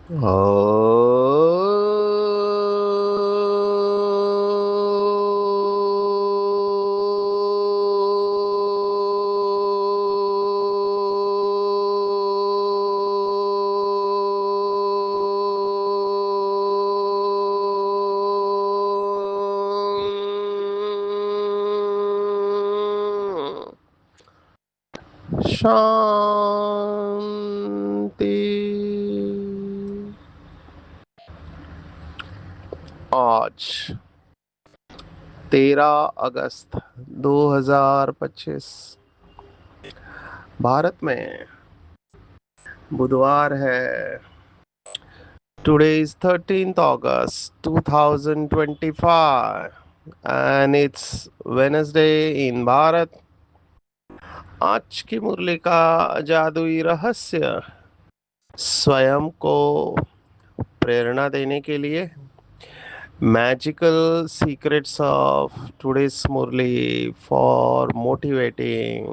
ओ शांति। आज 13 अगस्त 2025 भारत में बुधवार है। Today is 13th August 2025 and it's Wednesday in Bharat. आज की मुरली का जादुई रहस्य स्वयं को प्रेरणा देने के लिए magical secrets of today's Murli for motivating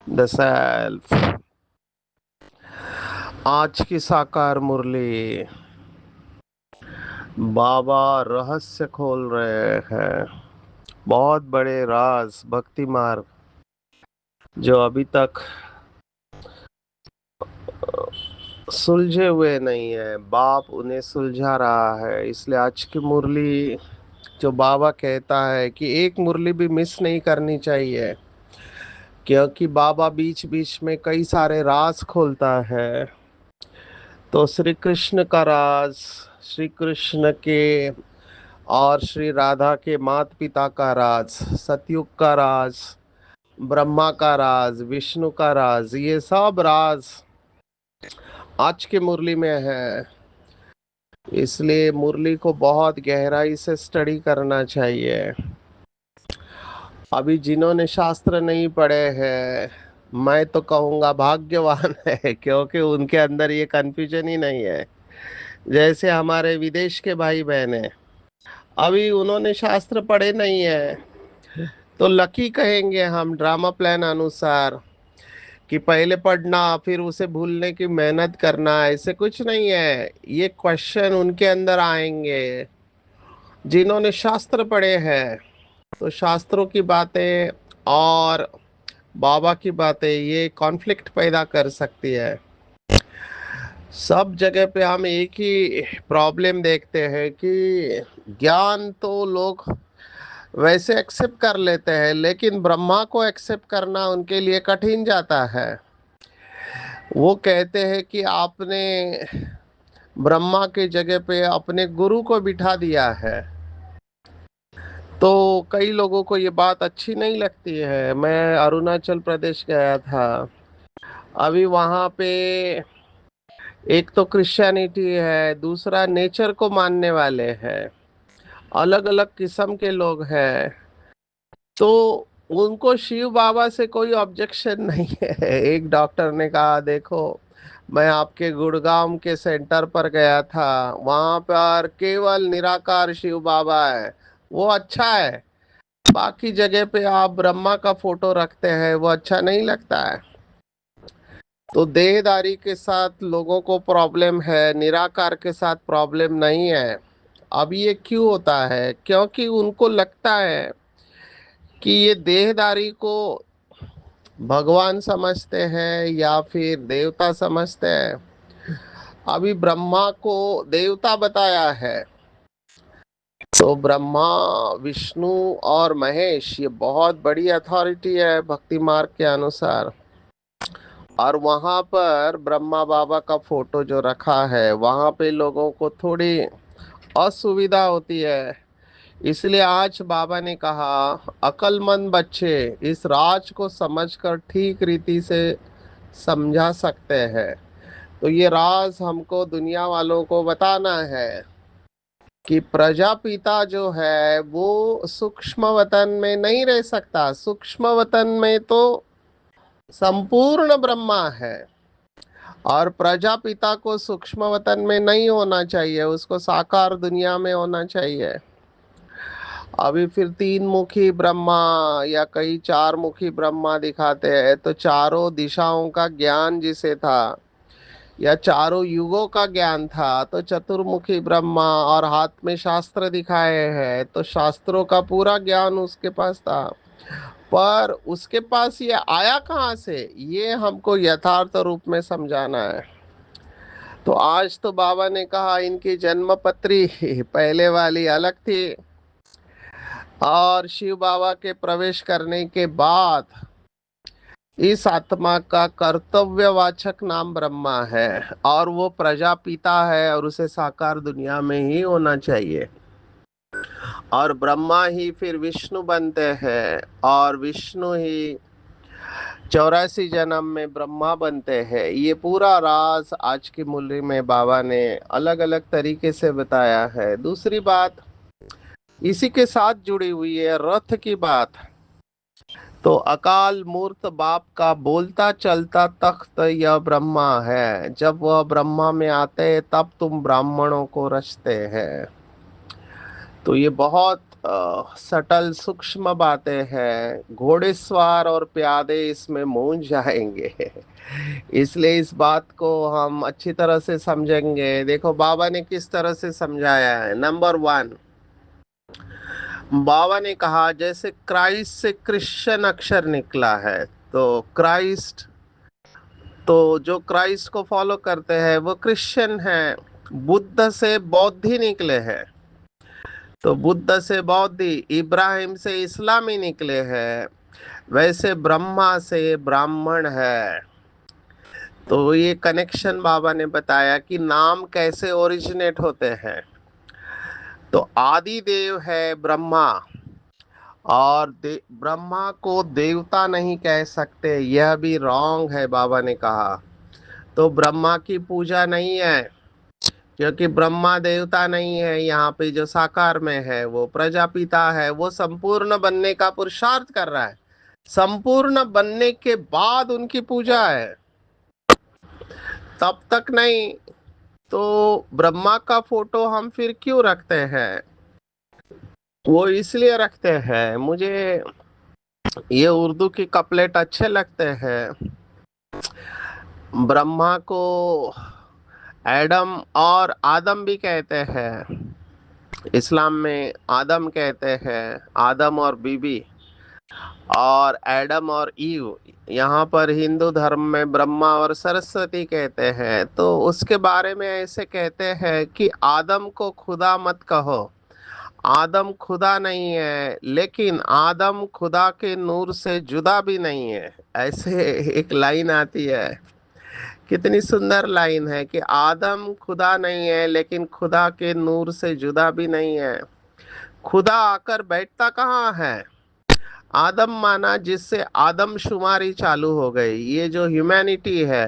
the self. आज की साकार मुरली बाबा रहस्य खोल रहे हैं, बहुत बड़े राज भक्ति मार्ग जो अभी तक सुलझे हुए नहीं है, बाप उन्हें सुलझा रहा है। इसलिए आज की मुरली जो बाबा कहता है कि एक मुरली भी मिस नहीं करनी चाहिए, क्योंकि बाबा बीच बीच में कई सारे राज खोलता है। तो श्री कृष्ण का राज, श्री कृष्ण के और श्री राधा के माता पिता का राज, सतयुग का राज, ब्रह्मा का राज, विष्णु का राज, ये सब राज आज की मुरली में है। इसलिए मुरली को बहुत गहराई से स्टडी करना चाहिए। अभी जिन्होंने शास्त्र नहीं पढ़े हैं, मैं तो कहूँगा भाग्यवान है, क्योंकि उनके अंदर ये कन्फ्यूजन ही नहीं है। जैसे हमारे विदेश के भाई बहन हैं, अभी उन्होंने शास्त्र पढ़े नहीं है, तो लकी कहेंगे हम ड्रामा प्लान अनुसार कि पहले पढ़ना फिर उसे भूलने की मेहनत करना। ऐसे कुछ नहीं है, ये क्वेश्चन उनके अंदर आएंगे। जिन्होंने शास्त्र पढ़े हैं, तो शास्त्रों की बातें और बाबा की बातें ये कॉन्फ्लिक्ट पैदा कर सकती है। सब जगह पे हम एक ही प्रॉब्लम देखते हैं कि ज्ञान तो लोग वैसे एक्सेप्ट कर लेते हैं, लेकिन ब्रह्मा को एक्सेप्ट करना उनके लिए कठिन जाता है। वो कहते हैं कि आपने ब्रह्मा के जगह पे अपने गुरु को बिठा दिया है। तो कई लोगों को ये बात अच्छी नहीं लगती है। मैं अरुणाचल प्रदेश गया था, अभी वहाँ पे एक तो क्रिश्चियनिटी है, दूसरा नेचर को मानने वाले हैं, अलग अलग किस्म के लोग हैं। तो उनको शिव बाबा से कोई ऑब्जेक्शन नहीं है। एक डॉक्टर ने कहा, देखो मैं आपके गुड़गांव के सेंटर पर गया था, वहां पर केवल निराकार शिव बाबा है, वो अच्छा है। बाकी जगह पे आप ब्रह्मा का फोटो रखते हैं, वो अच्छा नहीं लगता है। तो देहदारी के साथ लोगों को प्रॉब्लम है, निराकार के साथ प्रॉब्लम नहीं है। अब ये क्यों होता है? क्योंकि उनको लगता है कि ये देहदारी को भगवान समझते हैं या फिर देवता समझते हैं। अभी ब्रह्मा को देवता बताया है, तो ब्रह्मा, विष्णु और महेश ये बहुत बड़ी अथॉरिटी है भक्ति मार्ग के अनुसार। और वहां पर ब्रह्मा बाबा का फोटो जो रखा है, वहां पे लोगों को थोड़ी असुविधा होती है। इसलिए आज बाबा ने कहा, अक्लमंद बच्चे इस राज को समझकर ठीक रीति से समझा सकते हैं। तो ये राज हमको दुनिया वालों को बताना है कि प्रजापिता जो है वो सूक्ष्म वतन में नहीं रह सकता। सूक्ष्म वतन में तो संपूर्ण ब्रह्मा है, और प्रजापिता को सूक्ष्म वतन में नहीं होना चाहिए, उसको साकार दुनिया में होना चाहिए। अभी फिर तीन मुखी ब्रह्मा या कई चार मुखी ब्रह्मा दिखाते हैं, तो चारों दिशाओं का ज्ञान जिसे था, या चारों युगों का ज्ञान था, तो चतुर्मुखी ब्रह्मा और हाथ में शास्त्र दिखाए हैं, तो शास्त्रों का पूरा ज्ञान उसके पास था। पर उसके पास ये आया कहाँ से, ये हमको यथार्थ रूप में समझाना है। तो आज तो बाबा ने कहा इनकी जन्म पत्री पहले वाली अलग थी, और शिव बाबा के प्रवेश करने के बाद इस आत्मा का कर्तव्यवाचक नाम ब्रह्मा है, और वो प्रजापिता है, और उसे साकार दुनिया में ही होना चाहिए। और ब्रह्मा ही फिर विष्णु बनते हैं, और विष्णु ही 84 जन्म में ब्रह्मा बनते हैं। ये पूरा राज आज की मुरली में बाबा ने अलग अलग तरीके से बताया है। दूसरी बात इसी के साथ जुड़ी हुई है रथ की बात। तो अकाल मूर्त बाप का बोलता चलता तख्त यह ब्रह्मा है। जब वह ब्रह्मा में आते हैं तब तुम ब्राह्मणों को रचते हैं। तो ये बहुत सटल सूक्ष्म बातें हैं। घोड़ेसवार और प्यादे इसमें मूंझ जाएंगे। इसलिए इस बात को हम अच्छी तरह से समझेंगे। देखो बाबा ने किस तरह से समझाया है। नंबर वन, बाबा ने कहा जैसे क्राइस्ट से क्रिश्चियन अक्षर निकला है, तो क्राइस्ट, तो जो क्राइस्ट को फॉलो करते हैं वो क्रिश्चियन हैं। बुद्ध से बौद्धि निकले हैं, तो बुद्ध से बौद्धि, इब्राहिम से इस्लामी निकले हैं, वैसे ब्रह्मा से ब्राह्मण है। तो ये कनेक्शन बाबा ने बताया कि नाम कैसे ओरिजिनेट होते हैं। तो आदि देव है ब्रह्मा, और ब्रह्मा को देवता नहीं कह सकते, यह भी रॉन्ग है बाबा ने कहा। तो ब्रह्मा की पूजा नहीं है, क्योंकि ब्रह्मा देवता नहीं है। यहाँ पे जो साकार में है वो प्रजापिता है, वो संपूर्ण बनने का पुरुषार्थ कर रहा है। संपूर्ण बनने के बाद उनकी पूजा है, तब तक नहीं। तो ब्रह्मा का फोटो हम फिर क्यों रखते हैं? वो इसलिए रखते हैं, मुझे ये उर्दू की कपलेट अच्छे लगते हैं। ब्रह्मा को एडम और आदम भी कहते हैं। इस्लाम में आदम कहते हैं, आदम और बीबी, और एडम और ईव। यहाँ पर हिंदू धर्म में ब्रह्मा और सरस्वती कहते हैं। तो उसके बारे में ऐसे कहते हैं कि आदम को खुदा मत कहो। आदम खुदा नहीं है, लेकिन आदम खुदा के नूर से जुदा भी नहीं है। ऐसे एक लाइन आती है, कितनी सुंदर लाइन है कि आदम खुदा नहीं है, लेकिन खुदा के नूर से जुदा भी नहीं है। खुदा आकर बैठता कहाँ है? आदम माना जिससे आदमशुमारी चालू हो गई। ये जो ह्यूमैनिटी है,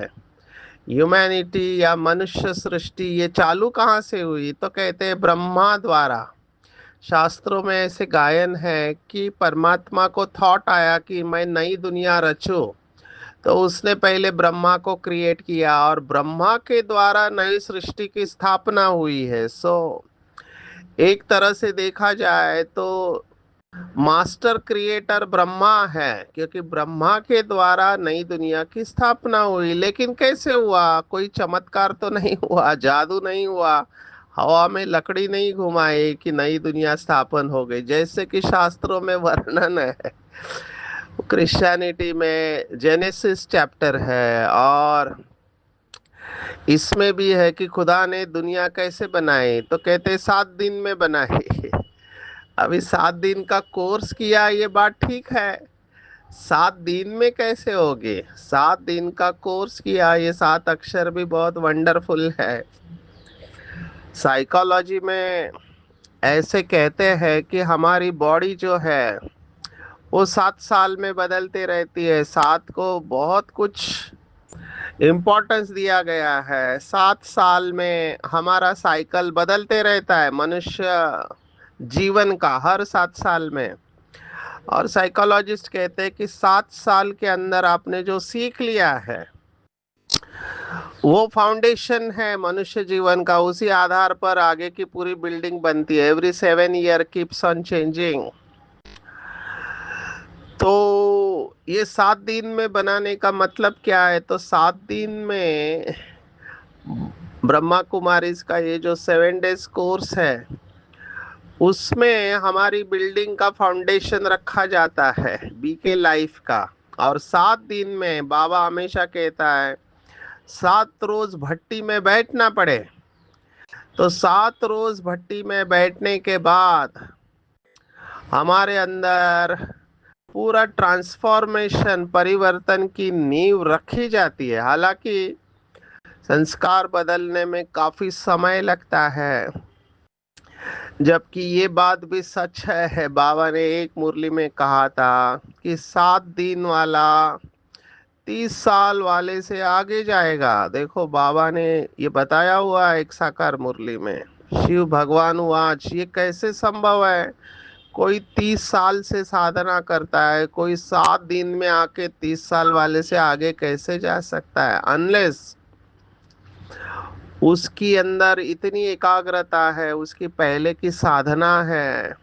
ह्यूमैनिटी या मनुष्य सृष्टि, ये चालू कहाँ से हुई? तो कहते हैं ब्रह्मा द्वारा। शास्त्रों में ऐसे गायन है कि परमात्मा को थॉट आया कि मैं नई दुनिया रचूं, तो उसने पहले ब्रह्मा को क्रिएट किया, और ब्रह्मा के द्वारा नई सृष्टि की स्थापना हुई है। सो एक तरह से देखा जाए तो मास्टर क्रिएटर ब्रह्मा है, क्योंकि ब्रह्मा के द्वारा नई दुनिया की स्थापना हुई। लेकिन कैसे हुआ? कोई चमत्कार तो नहीं हुआ, जादू नहीं हुआ, हवा में लकड़ी नहीं घुमाई कि नई दुनिया स्थापन हो गई, जैसे कि शास्त्रों में वर्णन है। क्रिश्चियनिटी में जेनेसिस चैप्टर है, और इसमें भी है कि खुदा ने दुनिया कैसे बनाई, तो कहते 7 दिन में बनाई। अभी 7 दिन का कोर्स किया, ये बात ठीक है। 7 दिन में कैसे होगे? 7 दिन का कोर्स किया, ये 7 अक्षर भी बहुत वंडरफुल है। साइकोलॉजी में ऐसे कहते हैं कि हमारी बॉडी जो है वो 7 साल में बदलती रहती है। सात को बहुत कुछ इम्पोर्टेंस दिया गया है। 7 साल में हमारा साइकिल बदलते रहता है, मनुष्य जीवन का हर 7 साल में। और साइकोलॉजिस्ट कहते हैं कि 7 साल के अंदर आपने जो सीख लिया है वो फाउंडेशन है मनुष्य जीवन का। उसी आधार पर आगे की पूरी बिल्डिंग बनती है। Every 7 year keeps on changing. तो ये 7 दिन में बनाने का मतलब क्या है? तो 7 दिन में ब्रह्मा कुमारीज का ये जो 7 डेज कोर्स है, उसमें हमारी बिल्डिंग का फाउंडेशन रखा जाता है बीके लाइफ का। और 7 दिन में बाबा हमेशा कहता है 7 रोज भट्टी में बैठना पड़े। तो 7 रोज भट्टी में बैठने के बाद हमारे अंदर पूरा ट्रांसफॉर्मेशन, परिवर्तन की नींव रखी जाती है। हालांकि संस्कार बदलने में काफी समय लगता है, जबकि ये बात भी सच है। बाबा ने एक मुरली में कहा था कि 7 दिन वाला 30 साल वाले से आगे जाएगा। देखो, बाबा ने ये बताया हुआ है एक साकार मुरली में। शिव भगवान वाच, ये कैसे संभव है? कोई 30 साल से साधना करता है, कोई 7 दिन में आके 30 साल वाले से आगे कैसे जा सकता है? अनलेस उसकी अंदर इतनी एकाग्रता है, उसकी पहले की साधना है।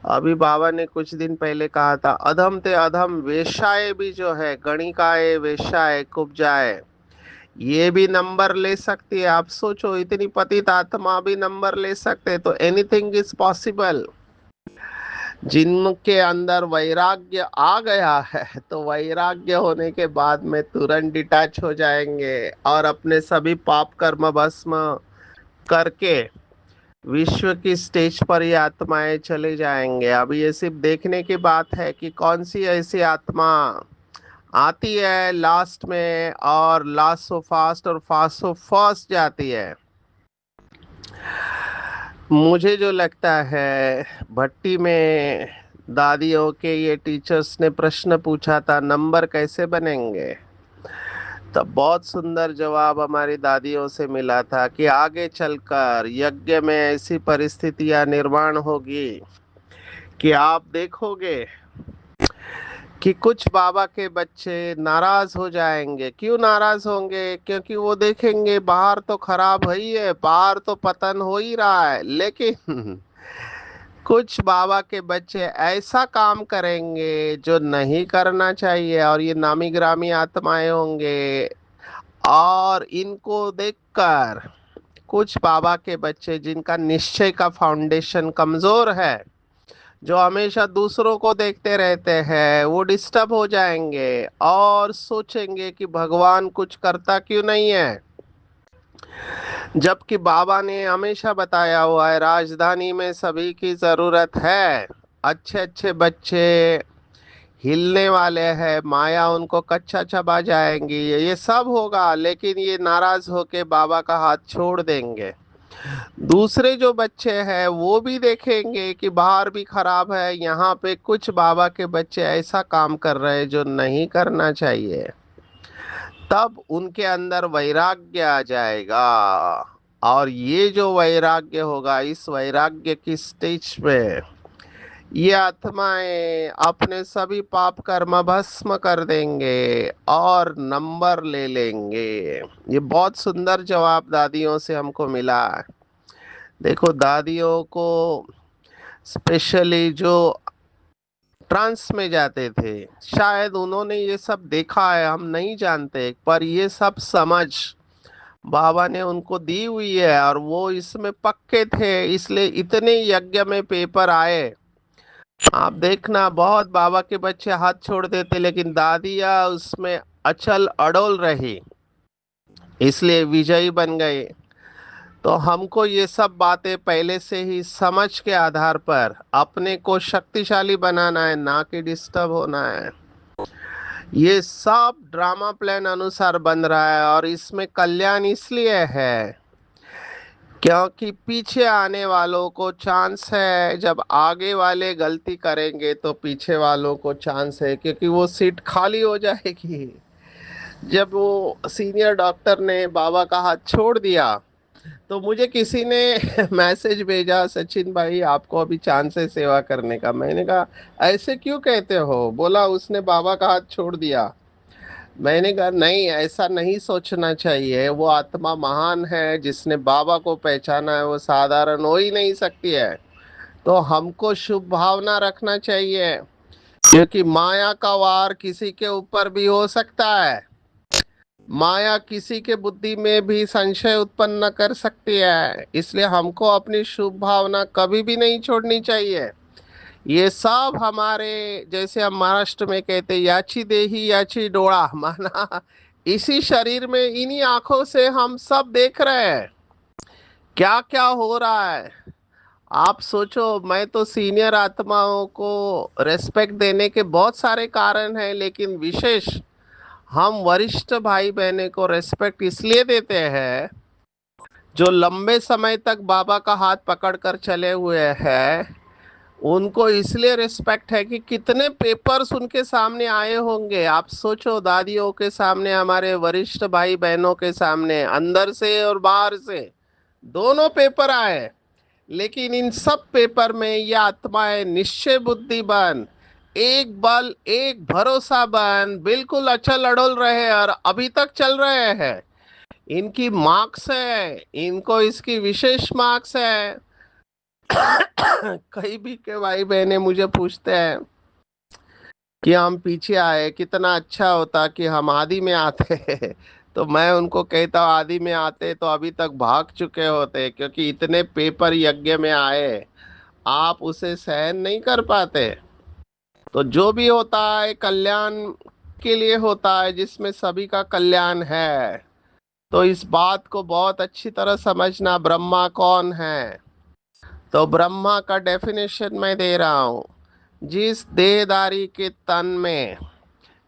अभी बाबा ने कुछ दिन पहले कहा था, अधम ते अधम वेश्याएं भी जो है, गणिकाएं, वेश्याएं, कुब्जाएं, ये भी नंबर ले सकती है। आप सोचो, इतनी पतित आत्मा भी नंबर ले सकते हैं। तो एनीथिंग इज पॉसिबल। जिनके अंदर वैराग्य आ गया है, तो वैराग्य होने के बाद में तुरंत डिटैच हो जाएंगे और अपने सभी पाप कर्म भस्म करके विश्व की स्टेज पर ये आत्माएं चले जाएंगे। अब ये सिर्फ देखने की बात है कि कौन सी ऐसी आत्मा आती है लास्ट में, और लास्ट सो फास्ट और फास्ट सो फर्स्ट जाती है। मुझे जो लगता है, भट्टी में दादियों के ये टीचर्स ने प्रश्न पूछा था, नंबर कैसे बनेंगे? तब बहुत सुंदर जवाब हमारी दादियों से मिला था कि आगे चलकर यज्ञ में ऐसी परिस्थितियां निर्माण होगी कि आप देखोगे कि कुछ बाबा के बच्चे नाराज हो जाएंगे। क्यों नाराज होंगे? क्योंकि वो देखेंगे बाहर तो खराब है ही है, बाहर तो पतन हो ही रहा है, लेकिन कुछ बाबा के बच्चे ऐसा काम करेंगे जो नहीं करना चाहिए, और ये नामी ग्रामी आत्माएं होंगे। और इनको देखकर कुछ बाबा के बच्चे जिनका निश्चय का फाउंडेशन कमजोर है, जो हमेशा दूसरों को देखते रहते हैं, वो डिस्टर्ब हो जाएंगे और सोचेंगे कि भगवान कुछ करता क्यों नहीं है। जबकि बाबा ने हमेशा बताया हुआ है, राजधानी में सभी की जरूरत है। अच्छे अच्छे बच्चे हिलने वाले हैं, माया उनको कच्चा चबा जाएंगी, ये सब होगा, लेकिन ये नाराज होके बाबा का हाथ छोड़ देंगे। दूसरे जो बच्चे हैं वो भी देखेंगे कि बाहर भी खराब है, यहाँ पे कुछ बाबा के बच्चे ऐसा काम कर रहे हैं जो नहीं करना चाहिए। तब उनके अंदर वैराग्य आ जाएगा। और ये जो वैराग्य होगा, इस वैराग्य की स्टेज पे ये आत्माएं अपने सभी पाप कर्म भस्म कर देंगे और नंबर ले लेंगे। ये बहुत सुंदर जवाब दादियों से हमको मिला। देखो, दादियों को स्पेशली जो ट्रांस में जाते थे, शायद उन्होंने ये सब देखा है, हम नहीं जानते, पर ये सब समझ बाबा ने उनको दी हुई है और वो इसमें पक्के थे, इसलिए इतने यज्ञ में पेपर आए। आप देखना, बहुत बाबा के बच्चे हाथ छोड़ देते, लेकिन दादिया उसमें अचल अडोल रही, इसलिए विजयी बन गए। तो हमको ये सब बातें पहले से ही समझ के आधार पर अपने को शक्तिशाली बनाना है, ना कि डिस्टर्ब होना है। ये सब ड्रामा प्लान अनुसार बन रहा है, और इसमें कल्याण इसलिए है क्योंकि पीछे आने वालों को चांस है। जब आगे वाले गलती करेंगे तो पीछे वालों को चांस है, क्योंकि वो सीट खाली हो जाएगी। जब वो सीनियर डॉक्टर ने बाबा का हाथ छोड़ दिया, तो मुझे किसी ने मैसेज भेजा, सचिन भाई आपको अभी चांस है सेवा करने का। मैंने कहा ऐसे क्यों कहते हो? बोला उसने बाबा का हाथ छोड़ दिया। मैंने कहा नहीं, ऐसा नहीं सोचना चाहिए। वो आत्मा महान है, जिसने बाबा को पहचाना है, वो साधारण हो ही नहीं सकती है। तो हमको शुभ भावना रखना चाहिए, क्योंकि माया का वार किसी के ऊपर भी हो सकता है। माया किसी के बुद्धि में भी संशय उत्पन्न कर सकती है, इसलिए हमको अपनी शुभ भावना कभी भी नहीं छोड़नी चाहिए। ये सब हमारे, जैसे हम महाराष्ट्र में कहते हैं, याची देही याची डोळा, माना इसी शरीर में, इन्हीं आंखों से हम सब देख रहे हैं क्या क्या हो रहा है। आप सोचो, मैं तो सीनियर आत्माओं को रेस्पेक्ट देने के बहुत सारे कारण हैं, लेकिन विशेष हम वरिष्ठ भाई बहने को रेस्पेक्ट इसलिए देते हैं जो लंबे समय तक बाबा का हाथ पकड़कर चले हुए हैं। उनको इसलिए रिस्पेक्ट है कि कितने पेपर्स उनके सामने आए होंगे। आप सोचो, दादियों के सामने, हमारे वरिष्ठ भाई बहनों के सामने, अंदर से और बाहर से दोनों पेपर आए, लेकिन इन सब पेपर में ये आत्माएं निश्चय बुद्धि बन, एक बल एक भरोसा बन, बिल्कुल अचल अड़ोल रहे और अभी तक चल रहे हैं। इनकी मार्क्स है, इनको इसकी विशेष मार्क्स है। कई भी के भाई बहने मुझे पूछते हैं कि हम पीछे आए, कितना अच्छा होता कि हम आदि में आते। तो मैं उनको कहता हूँ, आदि में आते तो अभी तक भाग चुके होते, क्योंकि इतने पेपर यज्ञ में आए, आप उसे सहन नहीं कर पाते। तो जो भी होता है कल्याण के लिए होता है, जिसमें सभी का कल्याण है। तो इस बात को बहुत अच्छी तरह समझना, ब्रह्मा कौन है। तो ब्रह्मा का डेफिनेशन मैं दे रहा हूँ। जिस देहधारी के तन में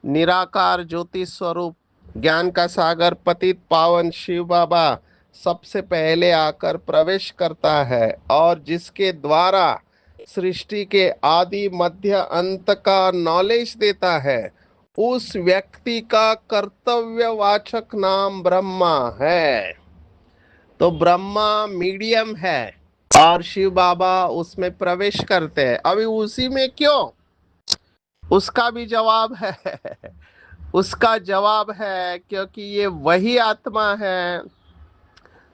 निराकार ज्योति स्वरूप ज्ञान का सागर पतित पावन शिव बाबा सबसे पहले आकर प्रवेश करता है, और जिसके द्वारा सृष्टि के आदि मध्य अंत का नॉलेज देता है, उस व्यक्ति का कर्तव्यवाचक नाम ब्रह्मा है। तो ब्रह्मा मीडियम है और शिव बाबा उसमें प्रवेश करते हैं। अभी उसी में क्यों, उसका भी जवाब है। उसका जवाब है क्योंकि ये वही आत्मा है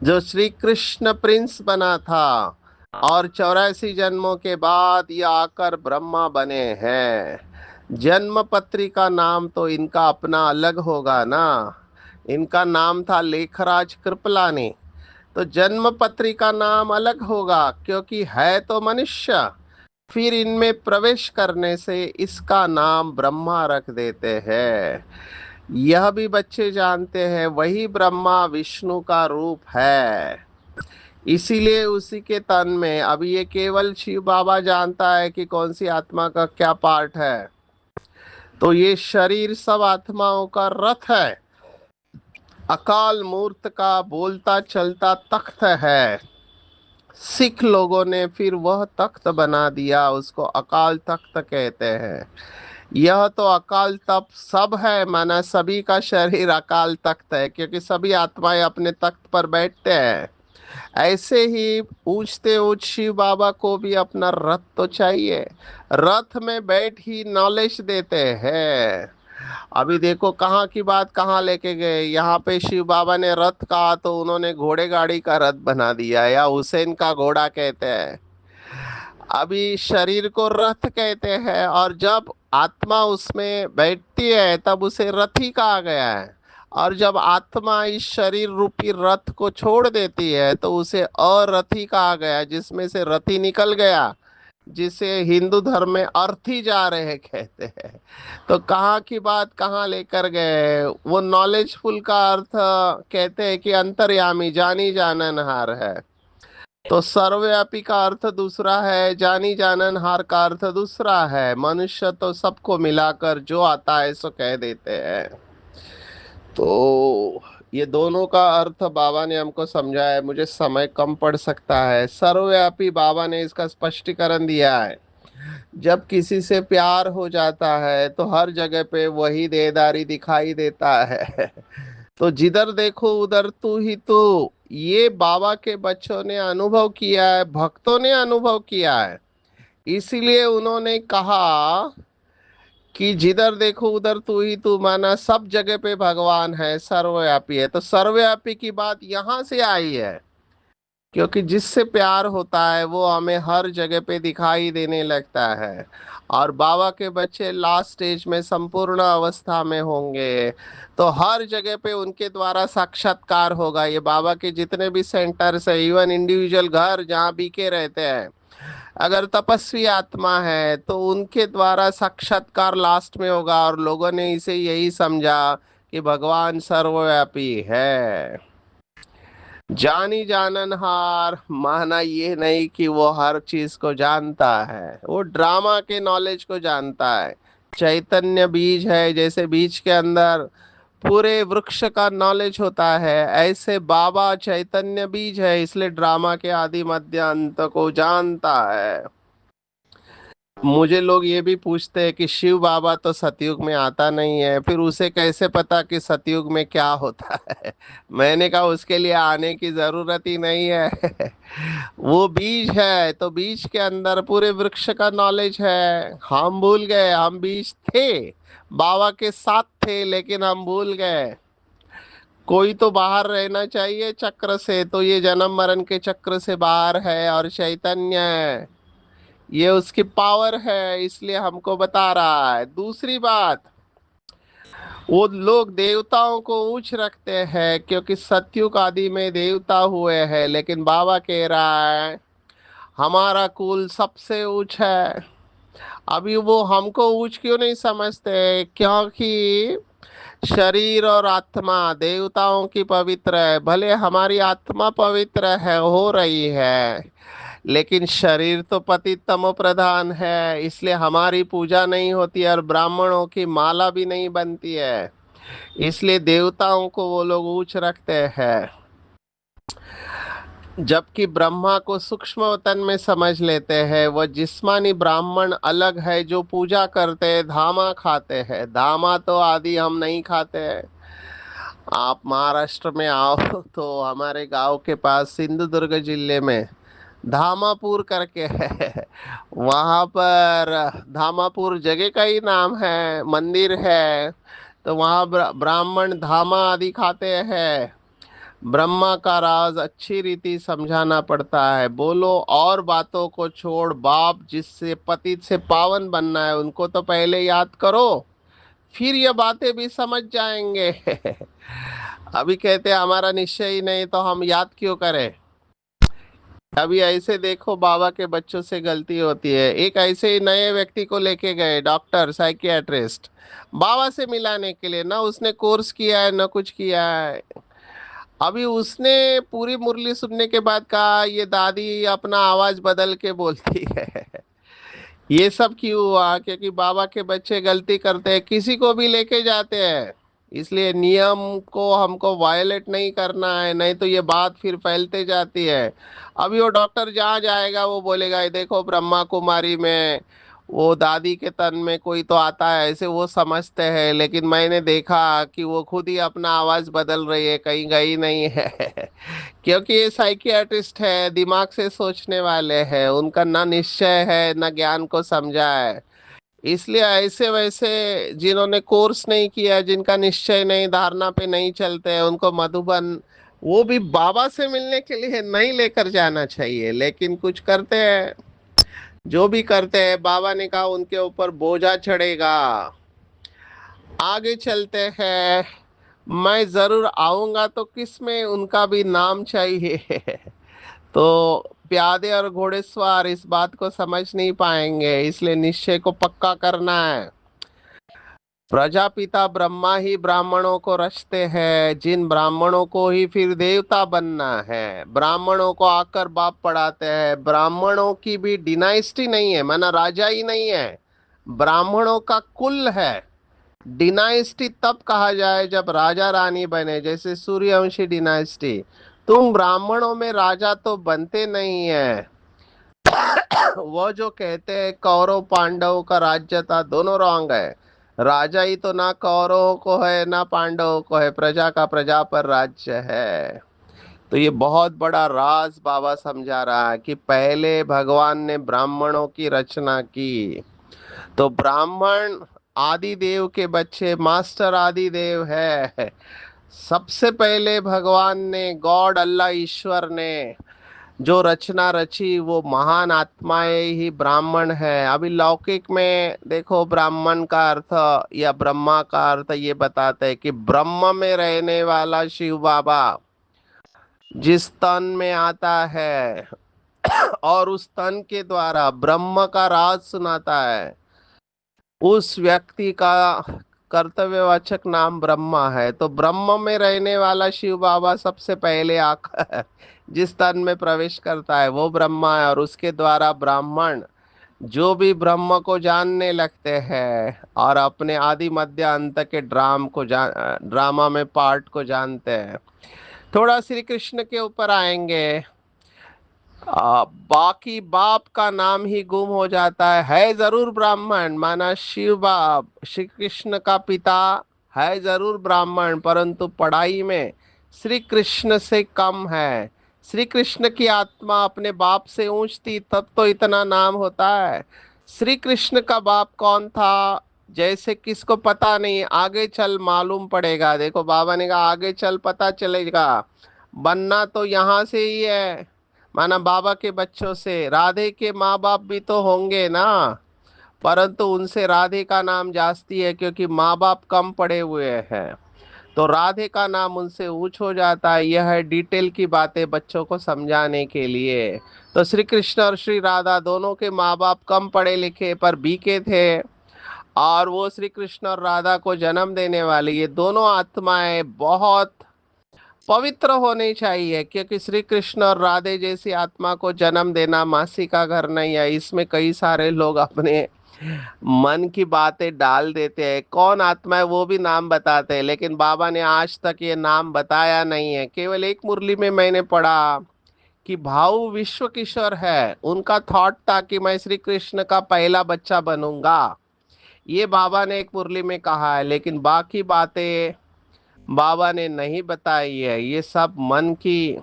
जो श्री कृष्ण प्रिंस बना था, और 84 जन्मों के बाद ये आकर ब्रह्मा बने हैं। जन्म पत्री का नाम तो इनका अपना अलग होगा ना। इनका नाम था लेखराज कृपलानी, तो जन्म पत्री का नाम अलग होगा, क्योंकि है तो मनुष्य। फिर इनमें प्रवेश करने से इसका नाम ब्रह्मा रख देते हैं। यह भी बच्चे जानते हैं, वही ब्रह्मा विष्णु का रूप है। इसीलिए उसी के तन में, अभी ये केवल शिव बाबा जानता है कि कौन सी आत्मा का क्या पार्ट है। तो ये शरीर सब आत्माओं का रथ है, अकाल मूर्त का बोलता चलता तख्त है। सिख लोगों ने फिर वह तख्त बना दिया, उसको अकाल तख्त कहते हैं। यह तो अकाल तख्त सब है, माना सभी का शरीर अकाल तख्त है, क्योंकि सभी आत्माएं अपने तख्त पर बैठते हैं। ऐसे ही पूछते ऊंच शिव बाबा को भी अपना रथ तो चाहिए, रथ में बैठ ही नॉलेज देते हैं। अभी देखो कहाँ की बात कहाँ लेके गए। यहाँ पे शिव बाबा ने रथ कहा तो उन्होंने घोड़े गाड़ी का रथ बना दिया, या हुसैन का घोड़ा कहते हैं। अभी शरीर को रथ कहते हैं, और जब आत्मा उसमें बैठती है तब उसे रथी कहा गया है। और जब आत्मा इस शरीर रूपी रथ को छोड़ देती है तो उसे अरथी कहा गया, जिसमें से रथी निकल गया, जिसे हिंदू धर्म में अर्थी जा रहे कहते हैं। तो कहाँ की बात कहाँ लेकर गए। वो नॉलेजफुल का अर्थ कहते हैं कि अंतर्यामी, जानी जाननहार है। तो सर्वव्यापी का अर्थ दूसरा है, जानी जाननहार का अर्थ दूसरा है। मनुष्य तो सबको मिलाकर जो आता है सो कह देते हैं। तो ये दोनों का अर्थ बाबा ने हमको समझाया है। मुझे समय कम पड़ सकता है। सर्वव्यापी बाबा ने इसका स्पष्टीकरण दिया है। जब किसी से प्यार हो जाता है तो हर जगह पे वही देहदारी दिखाई देता है। तो जिधर देखो उधर तू ही तू, ये बाबा के बच्चों ने अनुभव किया है, भक्तों ने अनुभव किया है। इसीलिए उन्होंने कहा कि जिधर देखो उधर तू ही तू, माना सब जगह पे भगवान है, सर्वव्यापी है। तो सर्वव्यापी की बात यहाँ से आई है। क्योंकि जिससे प्यार होता है वो हमें हर जगह पे दिखाई देने लगता है। और बाबा के बच्चे लास्ट स्टेज में संपूर्ण अवस्था में होंगे, तो हर जगह पे उनके द्वारा साक्षात्कार होगा। ये बाबा के जितने भी सेंटर्स है, इवन इंडिविजुअल घर जहाँ बीके रहते हैं, अगर तपस्वी आत्मा है तो उनके द्वारा साक्षात्कार लास्ट में होगा। और लोगों ने इसे यही समझा कि भगवान सर्वव्यापी है। जानी जाननहार माना ये नहीं कि वो हर चीज को जानता है, वो ड्रामा के नॉलेज को जानता है। चैतन्य बीज है, जैसे बीज के अंदर पूरे वृक्ष का नॉलेज होता है, ऐसे बाबा चैतन्य बीज है, इसलिए ड्रामा के आदि मध्य अंत को जानता है। मुझे लोग ये भी पूछते हैं कि शिव बाबा तो सतयुग में आता नहीं है, फिर उसे कैसे पता कि सतयुग में क्या होता है। मैंने कहा उसके लिए आने की जरूरत ही नहीं है। वो बीज है, तो बीज के अंदर पूरे वृक्ष का नॉलेज है। हम भूल गए, हम बीज थे, बाबा के साथ थे, लेकिन हम भूल गए। कोई तो बाहर रहना चाहिए चक्र से, तो ये जन्म मरण के चक्र से बाहर है और चैतन्य है। ये उसकी पावर है, इसलिए हमको बता रहा है। दूसरी बात, वो लोग देवताओं को ऊंच रखते हैं क्योंकि सतयुग आदि में देवता हुए हैं, लेकिन बाबा कह रहा है हमारा कुल सबसे ऊंच है। अभी वो हमको ऊंच क्यों नहीं समझते? क्योंकि शरीर और आत्मा देवताओं की पवित्र है। भले हमारी आत्मा पवित्र है, हो रही है, लेकिन शरीर तो पति तमो प्रधान है, इसलिए हमारी पूजा नहीं होती और ब्राह्मणों की माला भी नहीं बनती है। इसलिए देवताओं को वो लोग ऊंच रखते हैं, जबकि ब्रह्मा को सूक्ष्म तन में समझ लेते हैं। वह जिस्मानी ब्राह्मण अलग है जो पूजा करते हैं, धामा खाते हैं। धामा तो आदि हम नहीं खाते हैं। आप महाराष्ट्र में आओ तो हमारे गांव के पास सिंधुदुर्ग जिले में धामापुर करके है। वहां पर धामापुर जगह का ही नाम है, मंदिर है। तो वहां ब्राह्मण धामा आदि खाते हैं। ब्रह्मा का राज अच्छी रीति समझाना पड़ता है। बोलो और बातों को छोड़, बाप जिससे पतित से पावन बनना है उनको तो पहले याद करो, फिर ये बातें भी समझ जाएंगे। अभी कहते हैं हमारा निश्चय ही नहीं, तो हम याद क्यों करें? अभी ऐसे देखो, बाबा के बच्चों से गलती होती है। एक ऐसे ही नए व्यक्ति को लेके गए डॉक्टर साइकियाट्रिस्ट बाबा से मिलाने के लिए, ना उसने कोर्स किया है ना कुछ किया है। अभी उसने पूरी मुरली सुनने के बाद कहा ये दादी अपना आवाज बदल के बोलती है। ये सब क्यों हुआ? क्योंकि बाबा के बच्चे गलती करते हैं, किसी को भी लेके जाते हैं। इसलिए नियम को हमको वायलेट नहीं करना है, नहीं तो ये बात फिर फैलते जाती है। अभी वो डॉक्टर जहाँ जाएगा वो बोलेगा ये देखो ब्रह्मा कुमारी में वो दादी के तन में कोई तो आता है, ऐसे वो समझते हैं। लेकिन मैंने देखा कि वो खुद ही अपना आवाज बदल रही है, कहीं गई नहीं है। क्योंकि ये साइकियाट्रिस्ट है, दिमाग से सोचने वाले हैं, उनका ना निश्चय है ना ज्ञान को समझा है। इसलिए ऐसे वैसे जिन्होंने कोर्स नहीं किया, जिनका निश्चय नहीं, धारणा पे नहीं चलते हैं, उनको मधुबन वो भी बाबा से मिलने के लिए नहीं लेकर जाना चाहिए। लेकिन कुछ करते हैं, जो भी करते हैं बाबा ने कहा उनके ऊपर बोझा चढ़ेगा। आगे चलते हैं। मैं जरूर आऊंगा, तो किस में उनका भी नाम चाहिए। तो प्यादे और घोड़ेसवार इस बात को समझ नहीं पाएंगे, इसलिए निश्चय को पक्का करना है। प्रजापिता ब्रह्मा ही ब्राह्मणों को रचते हैं, जिन ब्राह्मणों को ही फिर देवता बनना है। ब्राह्मणों को आकर बाप पढ़ाते हैं। ब्राह्मणों की भी डिनाइस्टी नहीं है, माना राजा ही नहीं है, ब्राह्मणों का कुल है। डिनाइस्टी तब कहा जाए जब राजा रानी बने, जैसे सूर्यवंशी डिनाइस्टी। तुम ब्राह्मणों में राजा तो बनते नहीं है। वो जो कहते हैं कौरव पांडव का राज्य था, दोनों रॉन्ग है। राजा ही तो ना कौरवों को है ना पांडवों को है, प्रजा का प्रजा पर राज्य है। तो ये बहुत बड़ा राज बाबा समझा रहा है कि पहले भगवान ने ब्राह्मणों की रचना की। तो ब्राह्मण आदि देव के बच्चे, मास्टर आदि देव है। सबसे पहले भगवान ने, गॉड अल्लाह ईश्वर ने जो रचना रची वो महान आत्माएं ही ब्राह्मण है। अभी लौकिक में देखो, ब्राह्मण का अर्थ या ब्रह्मा का अर्थ ये बताते हैं कि ब्रह्म में रहने वाला शिव बाबा जिस तन में आता है और उस तन के द्वारा ब्रह्म का राज सुनाता है, उस व्यक्ति का कर्तव्यवाचक नाम ब्रह्मा है। तो ब्रह्म में रहने वाला शिव बाबा सबसे पहले आकर जिस तन में प्रवेश करता है वो ब्रह्मा है, और उसके द्वारा ब्राह्मण जो भी ब्रह्म को जानने लगते हैं और अपने आदि मध्य अंत के ड्रामा में पार्ट को जानते हैं। थोड़ा श्री कृष्ण के ऊपर आएंगे। बाकी बाप का नाम ही गुम हो जाता है जरूर ब्राह्मण, माना शिव बाप श्री कृष्ण का पिता है जरूर ब्राह्मण, परंतु पढ़ाई में श्री कृष्ण से कम है। श्री कृष्ण की आत्मा अपने बाप से ऊंच थी, तब तो इतना नाम होता है। श्री कृष्ण का बाप कौन था, जैसे किसको पता नहीं, आगे चल मालूम पड़ेगा। देखो बाबा ने कहा आगे चल पता चलेगा, बनना तो यहाँ से ही है। माना बाबा के बच्चों से राधे के माँ बाप भी तो होंगे ना, परंतु उनसे राधे का नाम जास्ती है क्योंकि माँ बाप कम पड़े हुए हैं। तो राधे का नाम उनसे ऊंच हो जाता है। यह है डिटेल की बातें बच्चों को समझाने के लिए। तो श्री कृष्ण और श्री राधा दोनों के माँ बाप कम पढ़े लिखे पर बीके थे, और वो श्री कृष्ण और राधा को जन्म देने वाली ये दोनों आत्माएं बहुत पवित्र होनी चाहिए, क्योंकि श्री कृष्ण और राधे जैसी आत्मा को जन्म देना मासी का घर नहीं है। इसमें कई सारे लोग अपने मन की बातें डाल देते हैं, कौन आत्मा है वो भी नाम बताते हैं, लेकिन बाबा ने आज तक ये नाम बताया नहीं है। केवल एक मुरली में मैंने पढ़ा कि भाऊ विश्व किशोर है, उनका थॉट था कि मैं श्री कृष्ण का पहला बच्चा बनूंगा। ये बाबा ने एक मुरली में कहा है, लेकिन बाकी बातें बाबा ने नहीं बताई है। ये सब मन की,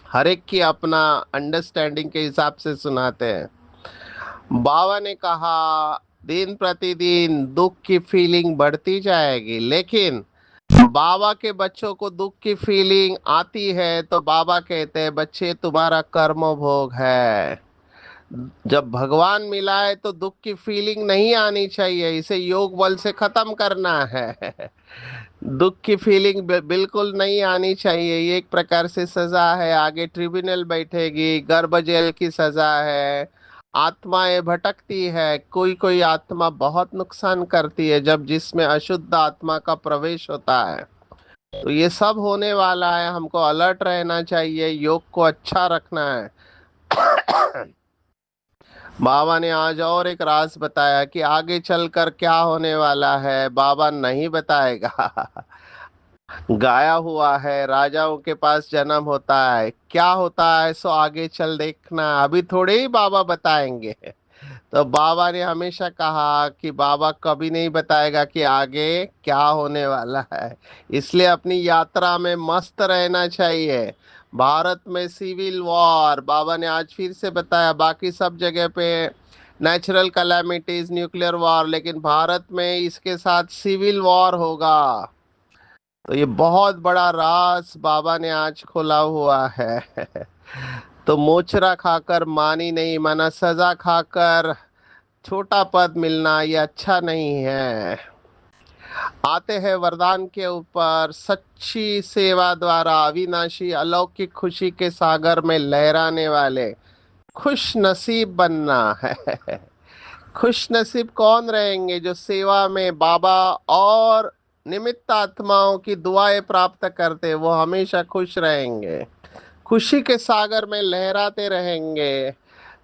हर एक की अपना अंडरस्टैंडिंग के हिसाब से सुनाते हैं। बाबा ने कहा दिन प्रतिदिन दुख की फीलिंग बढ़ती जाएगी, लेकिन बाबा के बच्चों को दुख की फीलिंग आती है तो बाबा कहते हैं बच्चे तुम्हारा कर्म भोग है। जब भगवान मिला है तो दुख की फीलिंग नहीं आनी चाहिए, इसे योग बल से खत्म करना है। दुख की फीलिंग बिल्कुल नहीं आनी चाहिए। ये एक प्रकार से सजा है, आगे ट्रिब्यूनल बैठेगी, गर्भ जेल की सजा है। आत्माएं भटकती है, कोई कोई आत्मा बहुत नुकसान करती है जब जिसमें अशुद्ध आत्मा का प्रवेश होता है। तो ये सब होने वाला है, हमको अलर्ट रहना चाहिए, योग को अच्छा रखना है। बाबा ने आज और एक राज बताया कि आगे चलकर क्या होने वाला है बाबा नहीं बताएगा। गाया हुआ है राजाओं के पास जन्म होता है, क्या होता है सो आगे चल देखना, अभी थोड़े ही बाबा बताएंगे। तो बाबा ने हमेशा कहा कि बाबा कभी नहीं बताएगा कि आगे क्या होने वाला है, इसलिए अपनी यात्रा में मस्त रहना चाहिए। भारत में सिविल वॉर बाबा ने आज फिर से बताया, बाकी सब जगह पे नेचुरल कैलामिटीज, न्यूक्लियर वॉर, लेकिन भारत में इसके साथ सिविल वॉर होगा। तो ये बहुत बड़ा राज बाबा ने आज खोला हुआ है। तो मोचरा खाकर मानी नहीं, माना सजा खाकर छोटा पद मिलना ये अच्छा नहीं है। आते हैं वरदान के ऊपर, सच्ची सेवा द्वारा अविनाशी अलौकिक खुशी के सागर में लहराने वाले खुश नसीब बनना है। खुश नसीब कौन रहेंगे, जो सेवा में बाबा और निमित्त आत्माओं की दुआएं प्राप्त करते, वो हमेशा खुश रहेंगे, खुशी के सागर में लहराते रहेंगे।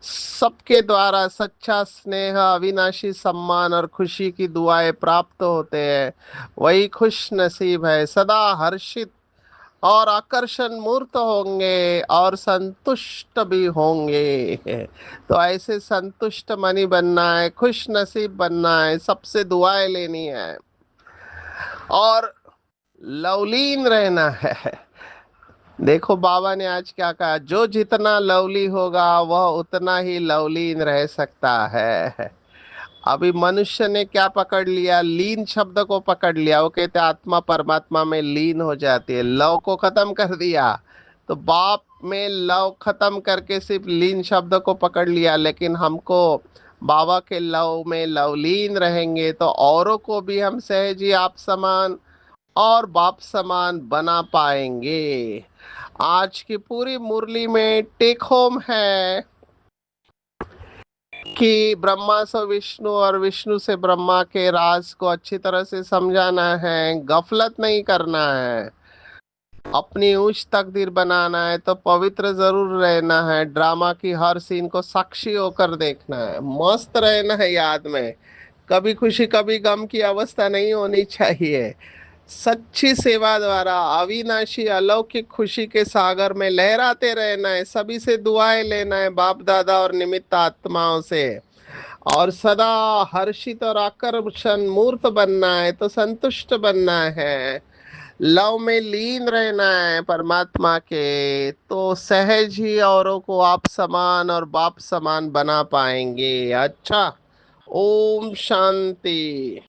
सबके द्वारा सच्चा स्नेह, अविनाशी सम्मान और खुशी की दुआएं प्राप्त होते हैं, वही खुश नसीब है। सदा हर्षित और आकर्षण मूर्त होंगे और संतुष्ट भी होंगे। तो ऐसे संतुष्ट मनी बनना है, खुश नसीब बनना है, सबसे दुआएं लेनी है और लवलीन रहना है। देखो बाबा ने आज क्या कहा, जो जितना लवली होगा वह उतना ही लवलीन रह सकता है। अभी मनुष्य ने क्या पकड़ लिया, लीन शब्द को पकड़ लिया। वो कहते आत्मा परमात्मा में लीन हो जाती है, लव को खत्म कर दिया। तो बाप में लव खत्म करके सिर्फ लीन शब्द को पकड़ लिया, लेकिन हमको बाबा के लव में लवलीन रहेंगे तो औरों को भी हम सहज ही आप समान और बाप समान बना पाएंगे। आज की पूरी मुरली में टेक होम है कि ब्रह्मा से विष्णु और विष्णु से ब्रह्मा के राज को अच्छी तरह से समझाना है, गफलत नहीं करना है, अपनी उच्च तकदीर बनाना है तो पवित्र जरूर रहना है, ड्रामा की हर सीन को साक्षी होकर देखना है, मस्त रहना है, याद में कभी खुशी कभी गम की अवस्था नहीं होनी चाहिए। सच्ची सेवा द्वारा अविनाशी अलौकिक खुशी के सागर में लहराते रहना है, सभी से दुआएं लेना है, बाप दादा और निमित्त आत्माओं से, और सदा हर्षित और आकर्षण मूर्त बनना है तो संतुष्ट बनना है, लव में लीन रहना है परमात्मा के, तो सहज ही औरों को आप समान और बाप समान बना पाएंगे। अच्छा, ओम शांति।